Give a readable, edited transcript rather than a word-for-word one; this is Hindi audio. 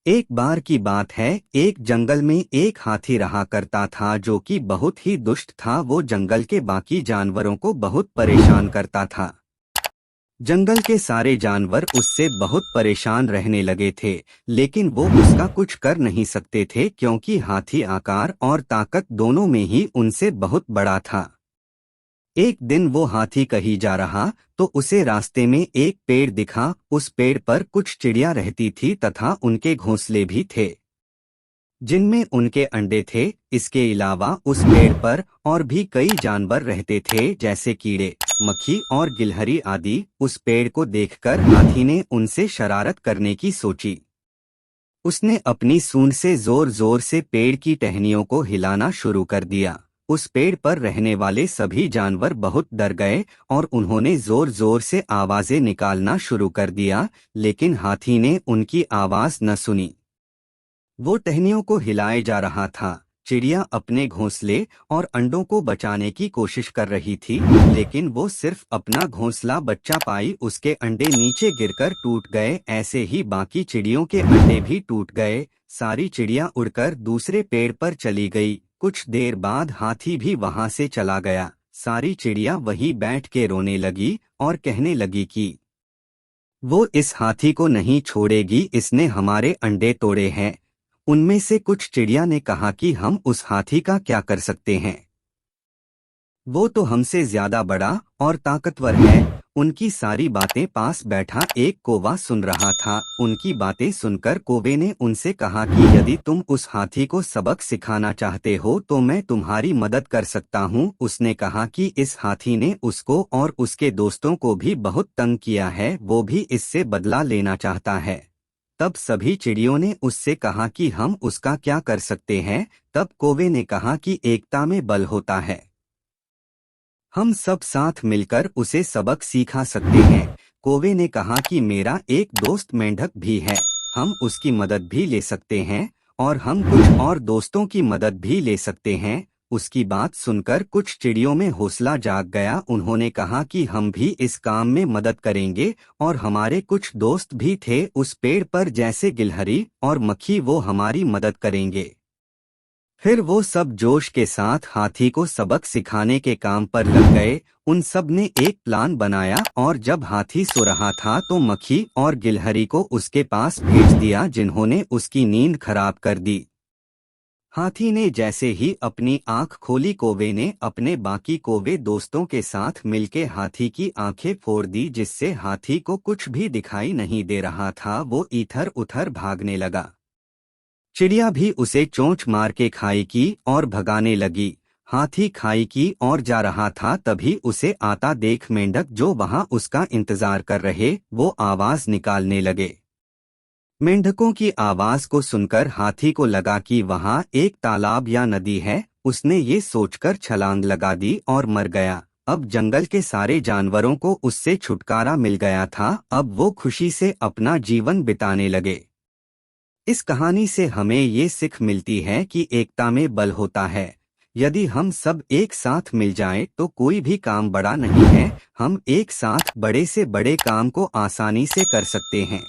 एक बार की बात है, एक जंगल में एक हाथी रहा करता था जो कि बहुत ही दुष्ट था। वो जंगल के बाकी जानवरों को बहुत परेशान करता था। जंगल के सारे जानवर उससे बहुत परेशान रहने लगे थे, लेकिन वो उसका कुछ कर नहीं सकते थे क्योंकि हाथी आकार और ताकत दोनों में ही उनसे बहुत बड़ा था। एक दिन वो हाथी कहीं जा रहा तो उसे रास्ते में एक पेड़ दिखा। उस पेड़ पर कुछ चिड़िया रहती थी तथा उनके घोंसले भी थे जिनमें उनके अंडे थे। इसके अलावा उस पेड़ पर और भी कई जानवर रहते थे जैसे कीड़े, मक्खी और गिलहरी आदि। उस पेड़ को देखकर हाथी ने उनसे शरारत करने की सोची। उसने अपनी सूंड से जोर जोर से पेड़ की टहनियों को हिलाना शुरू कर दिया। उस पेड़ पर रहने वाले सभी जानवर बहुत डर गए और उन्होंने जोर जोर से आवाजें निकालना शुरू कर दिया, लेकिन हाथी ने उनकी आवाज न सुनी। वो टहनियों को हिलाए जा रहा था। चिड़िया अपने घोंसले और अंडों को बचाने की कोशिश कर रही थी, लेकिन वो सिर्फ अपना घोंसला बचा पाई। उसके अंडे नीचे गिरकर टूट गए। ऐसे ही बाकी चिड़ियों के अंडे भी टूट गए। सारी चिड़िया उड़कर दूसरे पेड़ पर चली गई। कुछ देर बाद हाथी भी वहां से चला गया। सारी चिड़िया वहीं बैठ के रोने लगी और कहने लगी कि वो इस हाथी को नहीं छोड़ेगी, इसने हमारे अंडे तोड़े हैं। उनमें से कुछ चिड़िया ने कहा कि हम उस हाथी का क्या कर सकते हैं, वो तो हमसे ज्यादा बड़ा और ताकतवर है। उनकी सारी बातें पास बैठा एक कौवा सुन रहा था। उनकी बातें सुनकर कौवे ने उनसे कहा कि यदि तुम उस हाथी को सबक सिखाना चाहते हो तो मैं तुम्हारी मदद कर सकता हूँ। उसने कहा कि इस हाथी ने उसको और उसके दोस्तों को भी बहुत तंग किया है, वो भी इससे बदला लेना चाहता है। तब सभी चिड़ियों ने उससे कहा कि हम उसका क्या कर सकते हैं। तब कौवे ने कहा कि एकता में बल होता है, हम सब साथ मिलकर उसे सबक सिखा सकते हैं। कौवे ने कहा कि मेरा एक दोस्त मेंढक भी है, हम उसकी मदद भी ले सकते हैं और हम कुछ और दोस्तों की मदद भी ले सकते हैं। उसकी बात सुनकर कुछ चिड़ियों में हौसला जाग गया। उन्होंने कहा कि हम भी इस काम में मदद करेंगे और हमारे कुछ दोस्त भी थे उस पेड़ पर जैसे गिलहरी और मक्खी, वो हमारी मदद करेंगे। फिर वो सब जोश के साथ हाथी को सबक सिखाने के काम पर लग गए। उन सब ने एक प्लान बनाया और जब हाथी सो रहा था तो मक्खी और गिलहरी को उसके पास भेज दिया, जिन्होंने उसकी नींद खराब कर दी। हाथी ने जैसे ही अपनी आंख खोली, कौवे ने अपने बाकी कौवे दोस्तों के साथ मिलके हाथी की आंखें फोड़ दी, जिससे हाथी को कुछ भी दिखाई नहीं दे रहा था। वो इधर उधर भागने लगा। चिड़िया भी उसे चोंच मार के खाई की और भगाने लगी। हाथी खाई की और जा रहा था, तभी उसे आता देख मेंढक जो वहां उसका इंतजार कर रहे, वो आवाज निकालने लगे। मेंढकों की आवाज को सुनकर हाथी को लगा कि वहां एक तालाब या नदी है। उसने ये सोचकर छलांग लगा दी और मर गया। अब जंगल के सारे जानवरों को उससे छुटकारा मिल गया था। अब वो खुशी से अपना जीवन बिताने लगे। इस कहानी से हमें ये सीख मिलती है कि एकता में बल होता है। यदि हम सब एक साथ मिल जाएं तो कोई भी काम बड़ा नहीं है। हम एक साथ बड़े से बड़े काम को आसानी से कर सकते हैं।